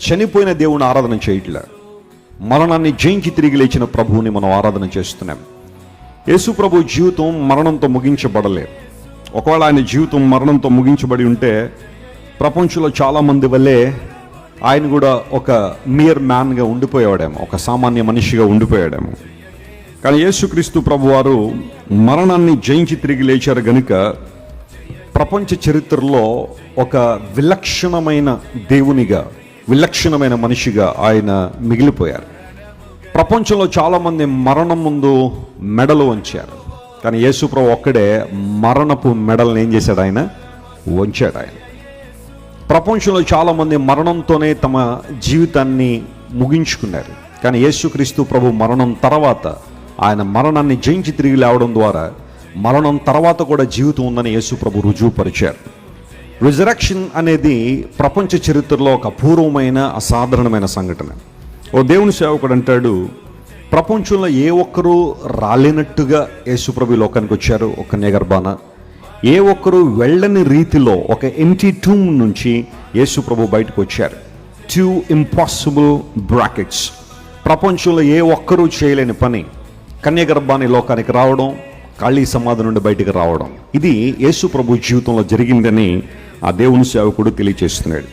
చనిపోయిన దేవుని ఆరాధన చేయట్లే, మరణాన్ని జయించి తిరిగి లేచిన ప్రభువుని మనం ఆరాధన చేస్తున్నాం. యేసు ప్రభు జీవితం మరణంతో ముగించబడలే. ఒకవేళ ఆయన జీవితం మరణంతో ముగించబడి ఉంటే ప్రపంచంలో చాలామంది వల్లే ఆయన కూడా ఒక మియర్ మ్యాన్గా ఉండిపోయాడేమో, ఒక సామాన్య మనిషిగా ఉండిపోయాడేమో. కానీ యేసుక్రీస్తు ప్రభువారు మరణాన్ని జయించి తిరిగి లేచారు గనుక ప్రపంచ చరిత్రలో ఒక విలక్షణమైన దేవునిగా, విలక్షణమైన మనిషిగా ఆయన మిగిలిపోయారు. ప్రపంచంలో చాలామంది మరణం ముందు మెడలు వంచారు, కానీ యేసు ప్రభు ఒక్కడే మరణపు మెడలను ఏం చేశాడు? ఆయన వంచాడు. ఆయన ప్రపంచంలో చాలామంది మరణంతోనే తమ జీవితాన్ని ముగించుకున్నారు, కానీ యేసుక్రీస్తు ప్రభు మరణం తర్వాత ఆయన మరణాన్ని జయించి తిరిగి లేవడం ద్వారా మరణం తర్వాత కూడా జీవితం ఉందని యేసు ప్రభు రుజువుపరిచారు. రిజరక్షన్ అనేది ప్రపంచ చరిత్రలో ఒక అపూర్వమైన, అసాధారణమైన సంఘటన. ఓ దేవుని సేవకుడు అంటాడు, ప్రపంచంలో ఏ ఒక్కరూ రాలేనట్టుగా యేసుప్రభు లోకానికి వచ్చారు ఒక కన్యగర్భాన. ఏ ఒక్కరూ వెళ్ళని రీతిలో ఒక ఎంటీ టూమ్ నుంచి యేసుప్రభు బయటకు వచ్చారు. 2 ఇంపాసిబుల్ బ్రాకెట్స్. ప్రపంచంలో ఏ ఒక్కరూ చేయలేని పని, కన్యగర్భాన్ని లోకానికి రావడం, ఖాళీ సమాధి నుండి బయటకు రావడం. ఇది యేసుప్రభు జీవితంలో జరిగిందని ఆ దేవుని సేవకుడు తెలియజేస్తున్నాడు.